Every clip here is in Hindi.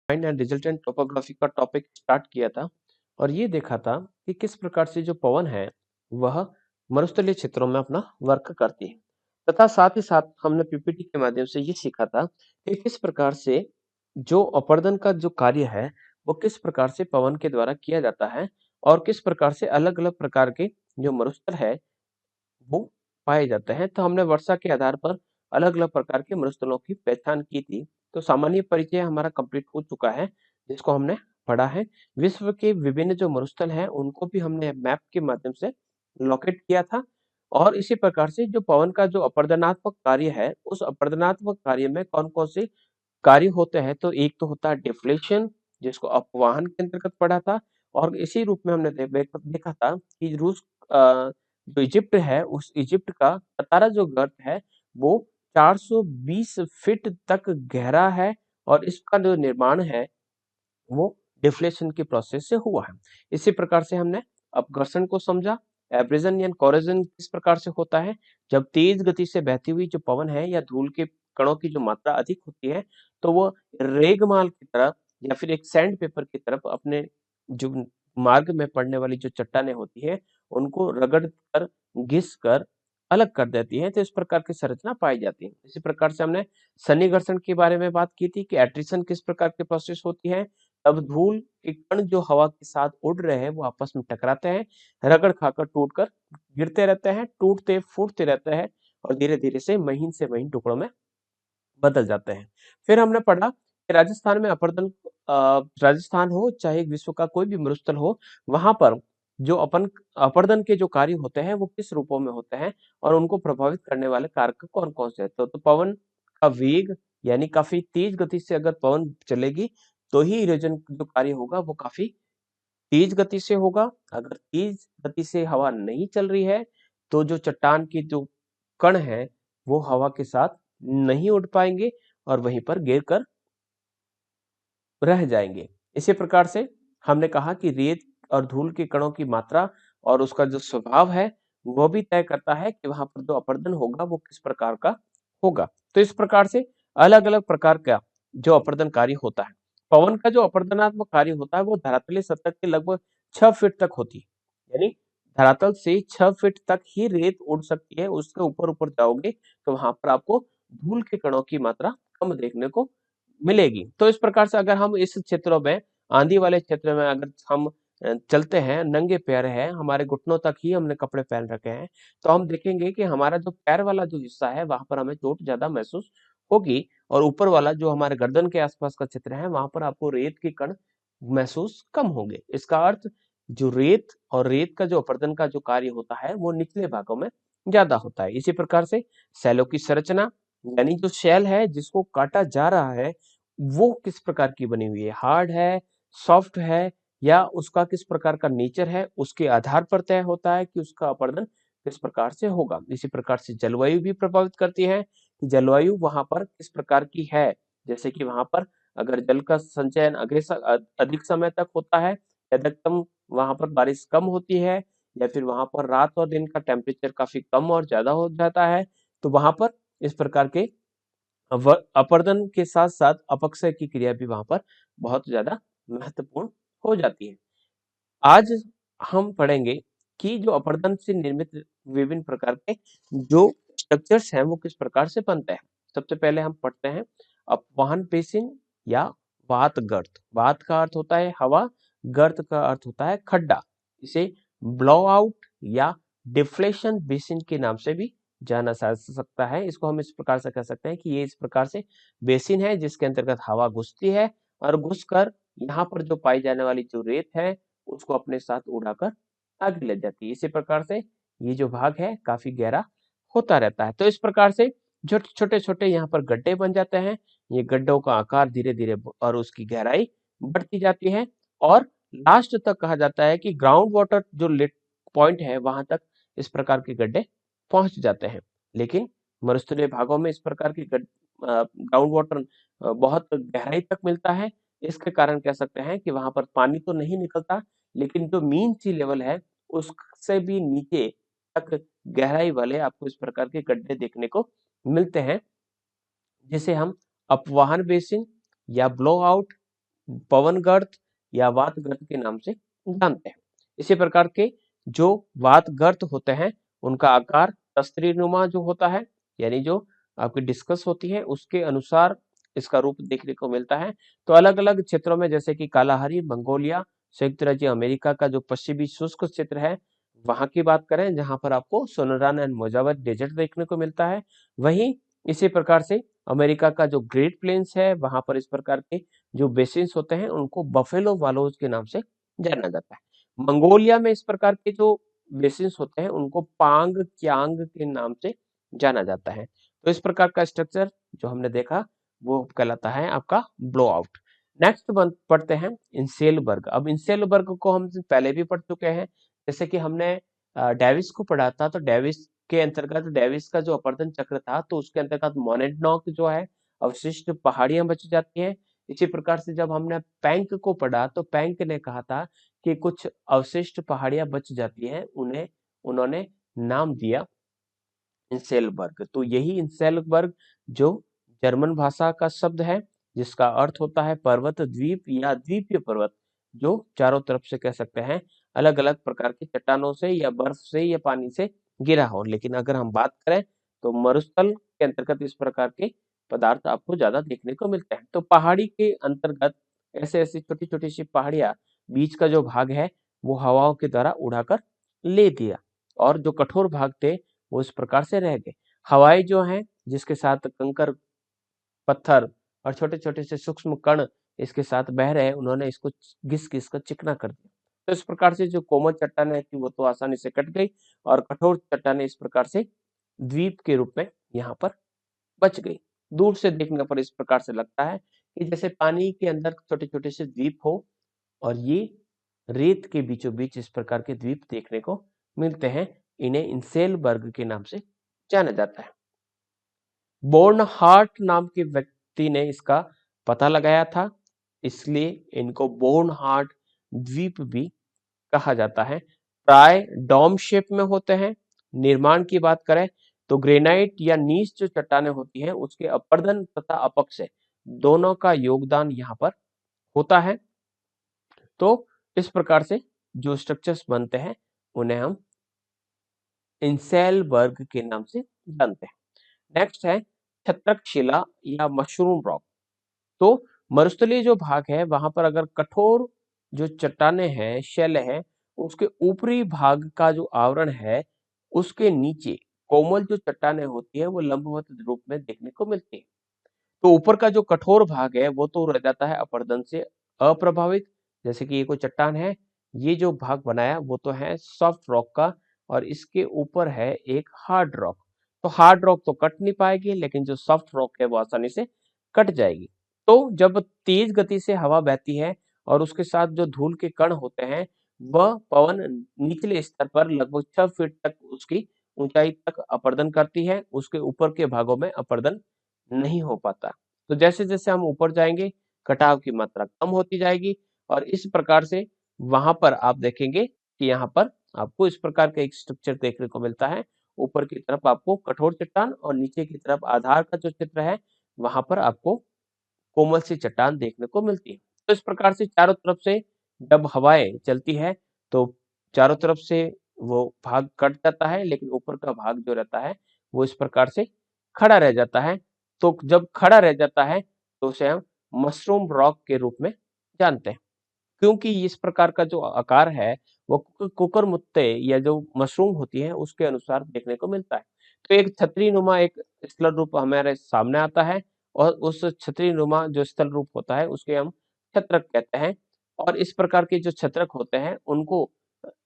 फाइंड एंड रिजल्टेंट टोपोग्राफी का टॉपिक स्टार्ट किया था और ये देखा था कि किस प्रकार से जो पवन है वह मरुस्थलीय क्षेत्रों में अपना वर्क करती है तथा साथ ही साथ हमने पीपीटी के माध्यम से ये सीखा था कि किस प्रकार से जो अपर्दन का जो कार्य है वो किस प्रकार से पवन के द्वारा किया जाता है और किस प्रकार से अलग अलग प्रकार के जो मरुस्थल है वो पाए जाते हैं। तो हमने वर्षा के आधार पर अलग-अलग प्रकार के मरुस्थलों की पहचान की थी। तो सामान्य परिचय हमारा कंप्लीट हो चुका है, जिसको हमने पढ़ा है। विश्व के विभिन्न जो मरुस्थल हैं, उनको भी हमने मैप के माध्यम से लोकेट किया था और इसी प्रकार से जो पवन का जो अपरदनात्मक कार्य है, उस अपरदनात्मक कार्य में कौन-कौन से कार्य होते हैं। तो एक तो होता है डिफ्लेशन, जिसको अपवाहन के अंतर्गत पढ़ा था और इसी रूप में हमने देखा था कि रूस जो इजिप्ट है उस इजिप्ट का सतारा जो गर्त है वो 420 फीट तक गहरा है और इसका जो निर्माण है वो डिफ्लेशन की प्रोसेस से हुआ है। इसी प्रकार से हमने अपघर्षण को समझा। एब्रेजन या कोरोजन किस प्रकार से होता है, जब तेज गति से बहती हुई जो पवन है या धूल के कणों की जो मात्रा अधिक होती है तो वो रेगमाल की तरफ या फिर एक सैंड पेपर की तरफ अपने जो मार्ग में पड़ने वाली जो चट्टानें होती है उनको रगड़ कर घिस कर अलग कर देती है। तो इस प्रकार की संरचना पाई जाती है। इसी प्रकार से हमने सन्नी घर्षण के बारे में बात की थी कि एट्रिशन किस प्रकार की प्रोसेस होती है। तब धूल के कण जो हवा के साथ उड़ रहे हैं वो आपस में टकराते हैं, रगड़ खाकर टूटकर गिरते रहते हैं, टूटते फूटते रहते हैं और धीरे धीरे से महीन टुकड़ों में बदल जाते हैं। फिर हमने पढ़ा कि राजस्थान में राजस्थान हो चाहे विश्व का कोई भी मरुस्थल हो, वहां पर जो अपरदन के जो कार्य होते हैं वो किस रूपों में होते हैं और उनको प्रभावित करने वाले कारक कौन कौन से हैं। तो पवन का वेग यानी काफी तेज गति से अगर पवन चलेगी तो ही इरोजन जो कार्य होगा वो काफी तेज गति से होगा। अगर तेज गति से हवा नहीं चल रही है तो जो चट्टान के जो कण है वो हवा के साथ नहीं उड़ पाएंगे और वहीं पर गिर कर रह जाएंगे। इसी प्रकार से हमने कहा कि रेत और धूल के कणों की मात्रा और उसका जो स्वभाव है वो भी तय करता है कि वहां पर जो अपरदन होगा वो किस प्रकार का होगा। तो इस प्रकार से अलग अलग प्रकार का जो अपरदन कार्य होता है। पवन का जो अपरदनात्मक कार्य होता है वो धरातलीय सतह के लगभग 6 फीट तक होती है, यानी धरातल से 6 फीट तक ही रेत उड़ सकती है। उसके ऊपर ऊपर जाओगे तो वहां पर आपको धूल के कणों की मात्रा कम देखने को मिलेगी। तो इस प्रकार से अगर हम इस क्षेत्रों में आंधी वाले क्षेत्र में अगर हम चलते हैं, नंगे पैर हैं, हमारे घुटनों तक ही हमने कपड़े पहन रखे हैं, तो हम देखेंगे कि हमारा जो पैर वाला जो हिस्सा है वहां पर हमें चोट ज्यादा महसूस होगी और ऊपर वाला जो हमारे गर्दन के आसपास का क्षेत्र है वहां पर आपको रेत के कण महसूस कम होंगे। इसका अर्थ जो रेत और रेत का जो अपरदन का जो कार्य होता है वो निचले भागों में ज्यादा होता है। इसी प्रकार से सैलों की संरचना यानी जो शेल है जिसको काटा जा रहा है वो किस प्रकार की बनी हुई है, हार्ड है, सॉफ्ट है या उसका किस प्रकार का नेचर है, उसके आधार पर तय होता है कि उसका अपरदन किस प्रकार से होगा। इसी प्रकार से जलवायु भी प्रभावित करती है कि जलवायु वहां पर किस प्रकार की है। जैसे कि वहां पर अगर जल का संचयन अधिक समय तक होता है, अधिकतम वहां पर बारिश कम होती है या फिर वहां पर रात और दिन का टेम्परेचर काफी कम और ज्यादा हो जाता है, तो वहां पर इस प्रकार के अपरदन के साथ साथ अपक्षय की क्रिया भी वहां पर बहुत ज्यादा महत्वपूर्ण हो जाती है। आज हम पढ़ेंगे कि जो अपरदन से निर्मित विभिन्न प्रकार के जो स्ट्रक्चर्स हैं वो किस प्रकार से बनते हैं। सबसे पहले हम पढ़ते हैं अपवाहन बेसिन या वात गर्त। वात का अर्थ होता है हवा, गर्त का अर्थ होता है खड्डा। इसे ब्लो आउट या डिफ्लेशन बेसिन के नाम से भी जाना जा सकता है। इसको हम इस प्रकार से कह सकते हैं कि ये इस प्रकार से बेसिन है जिसके अंतर्गत हवा घुसती है और घुसकर यहाँ पर जो पाई जाने वाली जो रेत है उसको अपने साथ उड़ाकर आगे ले जाती है। इसी प्रकार से ये जो भाग है काफी गहरा होता रहता है। तो इस प्रकार से जो छोटे छोटे यहाँ पर गड्ढे बन जाते हैं, ये गड्ढों का आकार धीरे धीरे और उसकी गहराई बढ़ती जाती है और लास्ट तक कहा जाता है कि ग्राउंड वाटर जो लेट पॉइंट है वहां तक इस प्रकार के गड्ढे पहुंच जाते हैं। लेकिन मरुस्थलीय भागों में इस प्रकार की ग्राउंड वाटर बहुत गहराई तक मिलता है। इसके कारण कह सकते हैं कि वहां पर पानी तो नहीं निकलता, लेकिन जो मीन सी लेवल है उससे भी नीचे तक गहराई वाले आपको इस प्रकार के गड्ढे देखने को मिलते हैं, जिसे हम अपवाहन बेसिन या ब्लो आउट पवन गर्त या वात गर्त के नाम से जानते हैं। इसी प्रकार के जो वात गर्त होते हैं उनका आकार तस्त्रीनुमा जो होता है, यानी जो आपकी डिस्कस होती है उसके अनुसार इसका रूप देखने को मिलता है। तो अलग अलग क्षेत्रों में जैसे कि कालाहारी, मंगोलिया, संयुक्त राज्य अमेरिका का जो पश्चिमी शुष्क क्षेत्र है वहां की बात करें जहां पर आपको सोनरान एंड मोजावट डेजर्ट देखने को मिलता है। वहीं इसी प्रकार से अमेरिका का जो ग्रेट प्लेन्स है वहां पर इस प्रकार के जो बेसिन्स होते हैं उनको बफेलो वालोज के नाम से जाना जाता है। मंगोलिया में इस प्रकार के जो बेसिन्स होते हैं उनको पांग क्यांग के नाम से जाना जाता है। तो इस प्रकार का स्ट्रक्चर जो हमने देखा वो कहलाता है आपका ब्लो आउट। नेक्स्ट पढ़ते हैं इंसेलबर्ग। अब इंसेलबर्ग को हम पहले भी पढ़ चुके हैं, जैसे कि हमने डेविस को पढ़ा था। तो डेविस के अंतर्गत डेविस का जो अपवर्तन चक्र था तो उसके अंतर्गत मोनेटनॉक जो है अवशिष्ट पहाड़ियां बच जाती हैं। इसी प्रकार से जब हमने पैंक को पढ़ा तो पैंक ने कहा था कि कुछ अवशिष्ट पहाड़ियां बच जाती हैं, उन्हें उन्होंने नाम दिया इंसेलबर्ग। तो यही इंसेलबर्ग जो जर्मन भाषा का शब्द है जिसका अर्थ होता है पर्वत द्वीप या द्वीपीय पर्वत, जो चारों तरफ से कह सकते हैं अलग अलग प्रकार की चट्टानों से या बर्फ से या पानी से घिरा हो। लेकिन अगर हम बात करें तो मरुस्थल के अंतर्गत इस प्रकार के पदार्थ आपको ज्यादा देखने को मिलते हैं। तो पहाड़ी के अंतर्गत ऐसे ऐसी छोटी छोटी सी पहाड़ियां, बीच का जो भाग है वो हवाओं के द्वारा उड़ाकर ले दिया और जो कठोर भाग थे वो इस प्रकार से रह गए। हवाएं जो हैं जिसके साथ कंकर, पत्थर और छोटे छोटे से सूक्ष्म कण इसके साथ बह रहे हैं, उन्होंने इसको घिस घिस कर चिकना कर दिया। तो इस प्रकार से जो कोमल चट्टानें थी वो तो आसानी से कट गई और कठोर चट्टानें इस प्रकार से द्वीप के रूप में यहाँ पर बच गई। दूर से देखने पर इस प्रकार से लगता है कि जैसे पानी के अंदर छोटे छोटे से द्वीप हो और ये रेत के बीचों बीच इस प्रकार के द्वीप देखने को मिलते हैं। इन्हें इंसेलबर्ग के नाम से जाना जाता है। बोर्नहार्ट नाम के व्यक्ति ने इसका पता लगाया था, इसलिए इनको बोर्नहार्ट द्वीप भी कहा जाता है। प्राय डोम शेप में होते हैं। निर्माण की बात करें तो ग्रेनाइट या नीस जो चट्टानें होती हैं उसके अपर्दन तथा अपक्ष दोनों का योगदान यहाँ पर होता है। तो इस प्रकार से जो स्ट्रक्चर्स बनते हैं उन्हें हम इंसेलबर्ग के नाम से जानते हैं। नेक्स्ट है छत्रक शिला या मशरूम रॉक। तो मरुस्थलीय जो भाग है वहां पर अगर कठोर जो चट्टाने हैं, शेल है, उसके ऊपरी भाग का जो आवरण है उसके नीचे कोमल जो चट्टाने होती है वो लंबवत रूप में देखने को मिलती है। तो ऊपर का जो कठोर भाग है वो तो रह जाता है अपरदन से अप्रभावित। जैसे कि ये कोई चट्टान है, ये जो भाग बनाया वो तो है सॉफ्ट रॉक का और इसके ऊपर है एक हार्ड रॉक। तो हार्ड रॉक तो कट नहीं पाएगी लेकिन जो सॉफ्ट रॉक है वो आसानी से कट जाएगी। तो जब तेज गति से हवा बहती है और उसके साथ जो धूल के कण होते हैं वह पवन निचले स्तर पर लगभग 6 फीट तक उसकी ऊंचाई तक अपर्दन करती है, उसके ऊपर के भागों में अपर्दन नहीं हो पाता। तो जैसे जैसे हम ऊपर जाएंगे कटाव की मात्रा कम होती जाएगी और इस प्रकार से वहां पर आप देखेंगे कि यहाँ पर आपको इस प्रकार का एक स्ट्रक्चर देखने को मिलता है। ऊपर की तरफ आपको कठोर चट्टान और नीचे की तरफ आधार का जो चित्र है वहां पर आपको कोमल सी चट्टान देखने को मिलती है। तो इस प्रकार से चारों तरफ से जब हवाएं चलती है तो चारों तरफ से वो भाग कट जाता है लेकिन ऊपर का भाग जो रहता है वो इस प्रकार से खड़ा रह जाता है। तो जब खड़ा रह जाता है तो उसे हम मशरूम रॉक के रूप में जानते हैं, क्योंकि इस प्रकार का जो आकार है वो कुकुरमुत्ते या जो मशरूम होती है उसके अनुसार देखने को मिलता है। तो एक छतरी नुमा एक स्थल रूप हमारे सामने आता है और उस छतरी नुमा जो स्थल रूप होता है उसके हम छत्रक कहते हैं। और इस प्रकार के जो छत्रक होते हैं उनको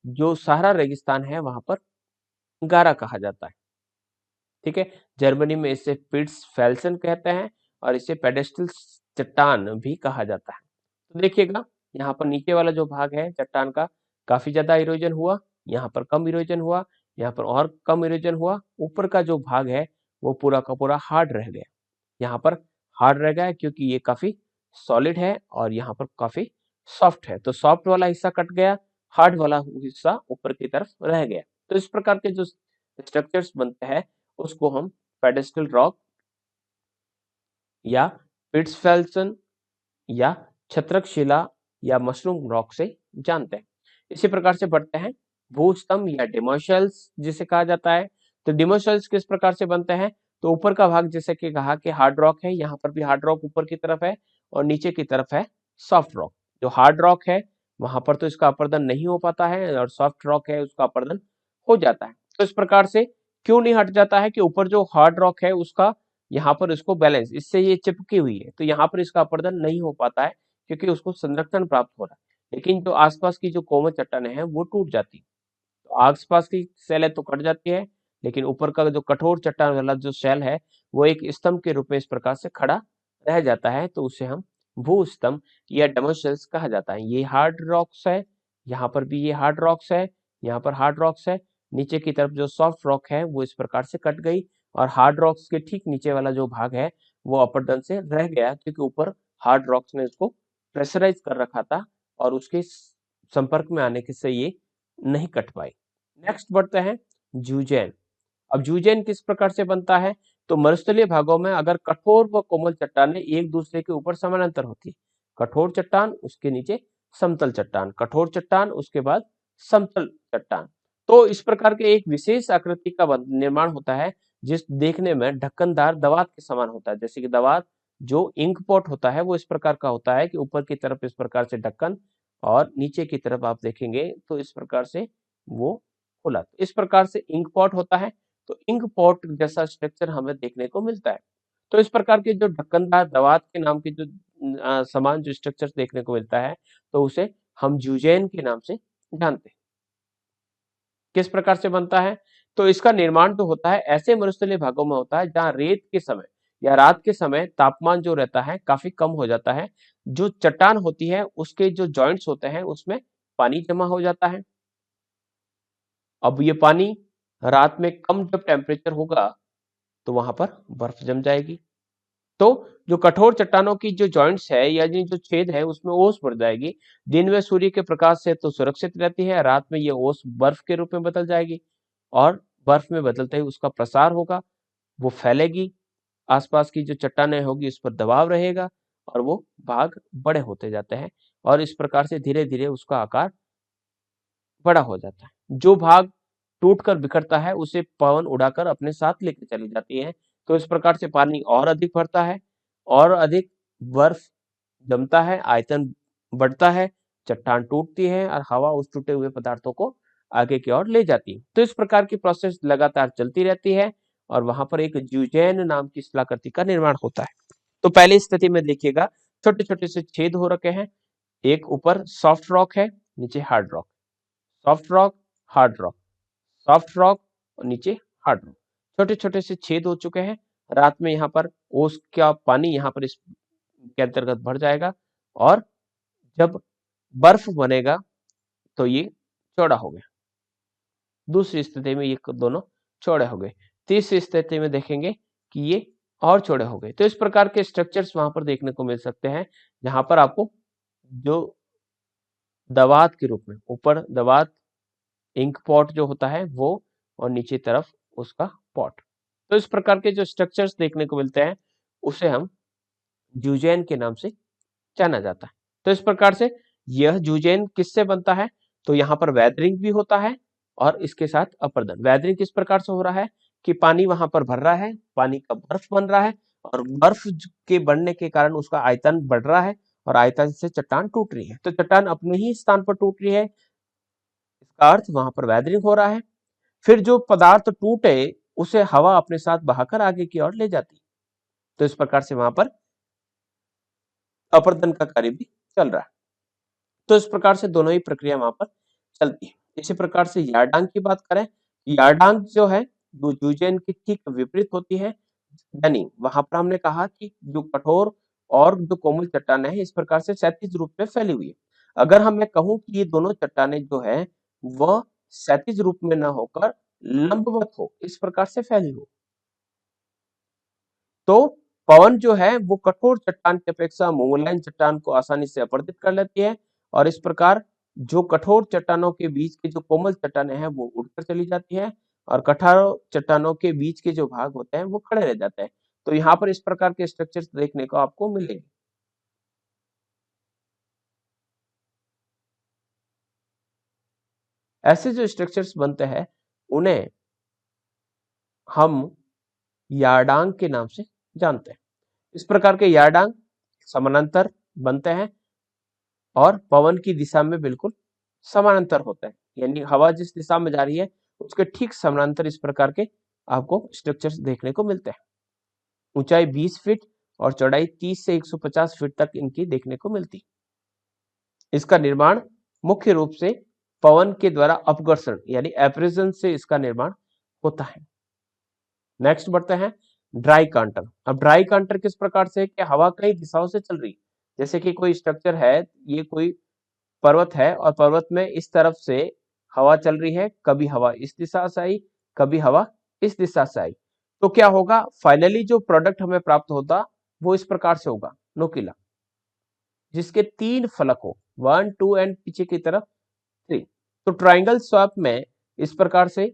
जो सहारा रेगिस्तान है वहां पर गारा कहा जाता है। ठीक है, जर्मनी में इसे पिट्स फेल्सन कहते हैं और इसे पेडेस्टल चट्टान भी कहा जाता है। तो देखिएगा यहाँ पर नीचे वाला जो भाग है चट्टान का काफी ज्यादा इरोजन हुआ, यहाँ पर कम इरोजन हुआ, यहाँ पर और कम इरोजन हुआ। ऊपर का जो भाग है वो पूरा का पूरा हार्ड रह गया। यहाँ पर हार्ड रह गया है क्योंकि ये काफी सॉलिड है और यहाँ पर काफी सॉफ्ट है। तो सॉफ्ट वाला हिस्सा कट गया, हार्ड वाला हिस्सा ऊपर की तरफ रह गया। तो इस प्रकार के जो स्ट्रक्चर्स बनते हैं उसको हम पेडेस्टल रॉक या पिट्सफेल्सन या छत्रक शिला या मशरूम रॉक से जानते हैं। इसी प्रकार से बढ़ते हैं भूस्तंभ या डिमोशल्स जिसे कहा जाता है। तो डिमोशल्स किस प्रकार से बनते हैं? तो ऊपर का भाग जैसे कि कहा कि हार्ड रॉक है, यहाँ पर भी हार्ड रॉक ऊपर की तरफ है और नीचे की तरफ है सॉफ्ट रॉक। जो हार्ड रॉक है वहां पर तो इसका अपर्दन नहीं हो पाता है और सॉफ्ट रॉक है उसका अपर्दन हो जाता है। तो इस प्रकार से क्यों नहीं हट जाता है कि ऊपर जो हार्ड रॉक है उसका यहाँ पर इसको बैलेंस, इससे ये चिपकी हुई है तो यहाँ पर इसका अपर्दन नहीं हो पाता है क्योंकि उसको संरक्षण प्राप्त हो रहा है। लेकिन जो आसपास की जो कोमल चट्टानें हैं वो टूट जाती है। तो आसपास की सेलें तो कट जाती है लेकिन ऊपर का जो कठोर चट्टान वाला जो शेल है वो एक स्तंभ के रूप में इस प्रकार से खड़ा रह जाता है। तो उसे हम भूस्तंभ या डेमोसेल्स कहा जाता है। ये हार्ड रॉक्स है, यहाँ पर भी ये हार्ड रॉक्स है, यहाँ पर हार्ड रॉक्स है। नीचे की तरफ जो सॉफ्ट रॉक है वो इस प्रकार से कट गई और हार्ड रॉक्स के ठीक नीचे वाला जो भाग है वो अपरदन से रह गया क्योंकि ऊपर हार्ड रॉक्स ने इसको प्रेशराइज कर रखा था और उसके संपर्क में आने के से ये नहीं कट पाई। नेक्स्ट बढ़ते हैं जूजेन। अब जूजेन किस प्रकार से बनता है? तो मरुस्थलीय भागों में अगर कठोर व कोमल चट्टानें एक दूसरे के ऊपर समानांतर होती, कठोर चट्टान उसके नीचे समतल चट्टान, कठोर चट्टान उसके बाद समतल चट्टान, तो इस प्रकार के एक विशेष आकृति का निर्माण होता है जिस देखने में ढक्कनदार दवात के समान होता है। जैसे कि दवात जो इंक पॉट होता है वो इस प्रकार का होता है कि ऊपर की तरफ इस प्रकार से ढक्कन और नीचे की तरफ आप देखेंगे तो इस प्रकार से वो खुला, इस प्रकार से इंक पॉट होता है। तो इंक पॉट जैसा स्ट्रक्चर हमें देखने को मिलता है। तो इस प्रकार के जो ढक्कनदार दवात के नाम की जो समान जो स्ट्रक्चर देखने को मिलता है तो उसे हम जूजेन के नाम से जानते हैं। किस प्रकार से बनता है? तो इसका निर्माण जो होता है ऐसे मरुस्थलीय भागों में होता है जहां रेत के समय या रात के समय तापमान जो रहता है काफी कम हो जाता है। जो चट्टान होती है उसके जो जॉइंट्स होते हैं उसमें पानी जमा हो जाता है। अब ये पानी रात में कम जब टेम्परेचर होगा तो वहां पर बर्फ जम जाएगी। तो जो कठोर चट्टानों की जो जॉइंट्स है या जो छेद है उसमें ओस बढ़ जाएगी। दिन में सूर्य के प्रकाश से तो सुरक्षित रहती है, रात में ये ओस बर्फ के रूप में बदल जाएगी और बर्फ में बदलते ही उसका प्रसार होगा, वो फैलेगी, आसपास की जो चट्टानें होगी उस पर दबाव रहेगा और वो भाग बड़े होते जाते हैं और इस प्रकार से धीरे धीरे उसका आकार बड़ा हो जाता है। जो भाग टूटकर बिखरता है उसे पवन उड़ाकर अपने साथ लेके चली जाती है। तो इस प्रकार से पानी और अधिक भरता है और अधिक बर्फ जमता है, आयतन बढ़ता है, चट्टान टूटती है और हवा उस टूटे हुए पदार्थों को आगे की ओर ले जाती है। तो इस प्रकार की प्रोसेस लगातार चलती रहती है और वहां पर एक ज्यूजेन नाम की शिलाकृति का निर्माण होता है। तो पहली स्थिति में देखिएगा छोटे छोटे से छेद हो रखे हैं, एक ऊपर सॉफ्ट रॉक है, नीचे hard rock, soft rock, hard rock, soft rock और नीचे हार्ड रॉक, छोटे छोटे से छेद हो चुके हैं। रात में यहाँ पर ओस का पानी यहाँ पर इसके अंतर्गत भर जाएगा और जब बर्फ बनेगा तो ये चौड़ा हो गया। दूसरी स्थिति में ये दोनों चौड़े हो गए। तीसरी स्थिति में देखेंगे कि ये और चौड़े हो गए। तो इस प्रकार के स्ट्रक्चर्स वहां पर देखने को मिल सकते हैं जहां पर आपको जो दवात के रूप में ऊपर दवात इंक पॉट जो होता है वो और नीचे तरफ उसका पॉट, तो इस प्रकार के जो स्ट्रक्चर्स देखने को मिलते हैं उसे हम जूजेन के नाम से जाना जाता है। तो इस प्रकार से यह जूजेन किससे बनता है? तो यहाँ पर वेदरिंग भी होता है और इसके साथ अपर्दन। वेदरिंग किस प्रकार से हो रहा है कि पानी वहां पर भर रहा है, पानी का बर्फ बन रहा है और बर्फ के बनने के कारण उसका आयतन बढ़ रहा है और आयतन से चट्टान टूट रही है। तो चट्टान अपने ही स्थान पर टूट रही है, इसका अर्थ वहां पर वेदरिंग हो रहा है। फिर जो पदार्थ टूटे उसे हवा अपने साथ बहाकर आगे की ओर ले जाती है। तो इस प्रकार से वहां पर अपर्दन का कार्य भी चल रहा है। तो इस प्रकार से दोनों ही प्रक्रिया वहां पर चलती है। इसी प्रकार से यारडांग की बात करें, यारडांग जो है वो जूजेन की ठीक विपरीत होती है। यानी वहां पर हमने कहा कि जो कठोर और जो कोमल चट्टानें हैं इस प्रकार से क्षैतिज रूप में फैली हुई है। अगर हम मैं कहूं कि ये दोनों चट्टानें जो है वह क्षैतिज रूप में न होकर लंबवत हो, इस प्रकार से फैली हो, तो पवन जो है वो कठोर चट्टान की अपेक्षा मोमोलाइन चट्टान को आसानी से अपरदित कर लेती है और इस प्रकार जो कठोर चट्टानों के बीच की जो कोमल चट्टानें हैं वो उड़कर चली जाती है और कठोर चट्टानों के बीच के जो भाग होते हैं वो खड़े रह जाते हैं। तो यहाँ पर इस प्रकार के स्ट्रक्चर्स देखने को आपको मिलेंगे। ऐसे जो स्ट्रक्चर्स बनते हैं उन्हें हम यार्डांग के नाम से जानते हैं। इस प्रकार के यार्डांग समानांतर बनते हैं और पवन की दिशा में बिल्कुल समानांतर होते हैं, यानी हवा जिस दिशा में जा रही है उसके ठीक समानांतर इस प्रकार के आपको स्ट्रक्चर्स देखने को मिलते हैं। ऊंचाई 20 फीट और चौड़ाई 30 से 150 फीट तक इनकी देखने को मिलती। इसका निर्माण मुख्य रूप से पवन के द्वारा अपघर्षण यानी एब्रेजन से इसका निर्माण होता है। नेक्स्ट बढ़ते हैं ड्राई कांटर। अब ड्राई कांटर किस प्रकार से कि हवा कई दिशाओं से चल रही, जैसे कि कोई स्ट्रक्चर है, ये कोई पर्वत है और पर्वत में इस तरफ से हवा चल रही है, कभी हवा इस दिशा से आई, कभी हवा इस दिशा से आई, तो क्या होगा, फाइनली जो प्रोडक्ट हमें प्राप्त होता वो इस प्रकार से होगा, नोकीला, जिसके 3 फलक हो, 1 2 एंड पीछे की तरफ 3। तो ट्राइंगल स्वैप में इस प्रकार से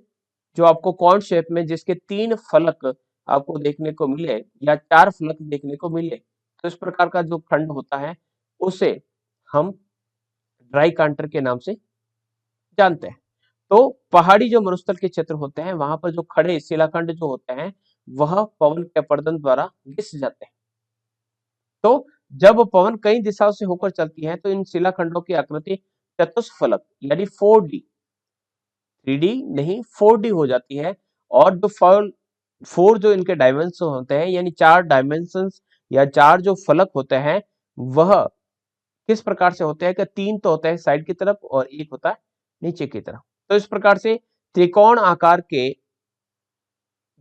जो आपको कॉन शेप में जिसके 3 फलक आपको देखने को मिले या 4 फलक देखने को मिले, तो इस प्रकार का जो खंड होता है उसे हम ड्राई कांटर के नाम से जानते हैं। तो पहाड़ी जो मरुस्थल के क्षेत्र होते हैं वहां पर जो खड़े शिलाखंड जो होते हैं वह पवन के अपर्दन द्वारा घिस जाते हैं। तो जब पवन कई दिशाओं से होकर चलती है तो इन शिलाखंडों की आकृति चतुष्फलक यानी 4D, 3D नहीं 4D हो जाती है। और जो फोर जो इनके डायमेंशन होते हैं यानी 4 डायमेंशंस या 4 जो फलक होते हैं वह किस प्रकार से होते हैं कि 3 तो होते हैं साइड की तरफ और 1 होता है नीचे की तरफ। तो इस प्रकार से त्रिकोण आकार के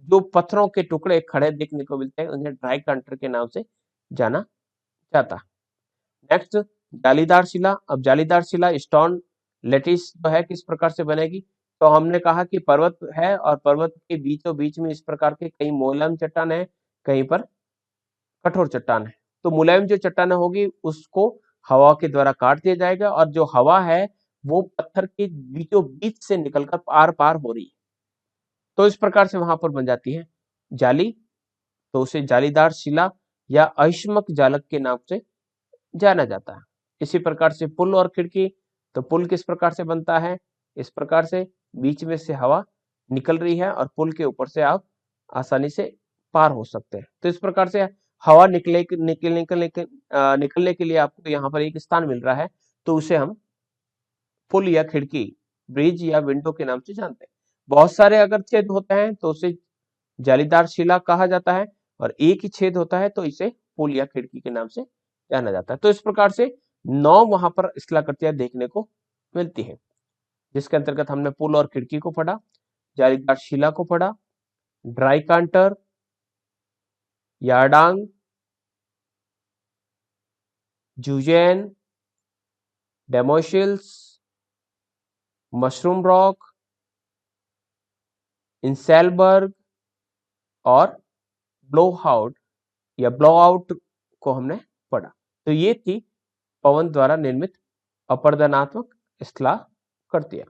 जो पत्थरों के टुकड़े खड़े देखने को मिलते हैं उन्हें ड्राई कांटर के नाम से जाना जाता है। नेक्स्ट जालीदार शिला। अब जालीदार शिला स्टोन लेटिस जो है किस प्रकार से बनेगी, तो हमने कहा कि पर्वत है और पर्वत के बीचों बीच में इस प्रकार के कई मुलायम चट्टान है, कहीं पर कठोर चट्टान है। तो मुलायम जो चट्टान होगी उसको हवा के द्वारा काट दिया जाएगा और जो हवा है वो पत्थर के बीचों बीच से निकलकर आर पार हो रही है, तो इस प्रकार से वहां पर बन जाती है जाली। तो उसे जालीदार शिला या अहिष्मक जालक के नाम से जाना जाता है। इसी प्रकार से पुल और खिड़की। तो पुल किस प्रकार से बनता है, इस प्रकार से बीच में से हवा निकल रही है और पुल के ऊपर से आप आसानी से पार हो सकते हैं। तो इस प्रकार से हवा निकलने के लिए आपको यहाँ पर एक स्थान मिल रहा है, तो उसे हम पुल या खिड़की, ब्रिज या विंडो के नाम से जानते हैं। बहुत सारे अगर छेद होते हैं तो उसे जालीदार शिला कहा जाता है और एक ही छेद होता है तो इसे पुल या खिड़की के नाम से जाना जाता है। तो इस प्रकार से 9 वहां पर शिलाकृतियां देखने को मिलती है, जिसके अंतर्गत हमने पुल और खिड़की को पढ़ा, जालीदार शिला को पढ़ा, ड्राई कांटर, यार्डांग, जुजेन, डेमोशिल्स, मशरूम रॉक, इंसेलबर्ग और ब्लोआउट या ब्लोआउट को हमने पढ़ा। तो ये थी पवन द्वारा निर्मित अपरदनात्मक शिलाकृतियां।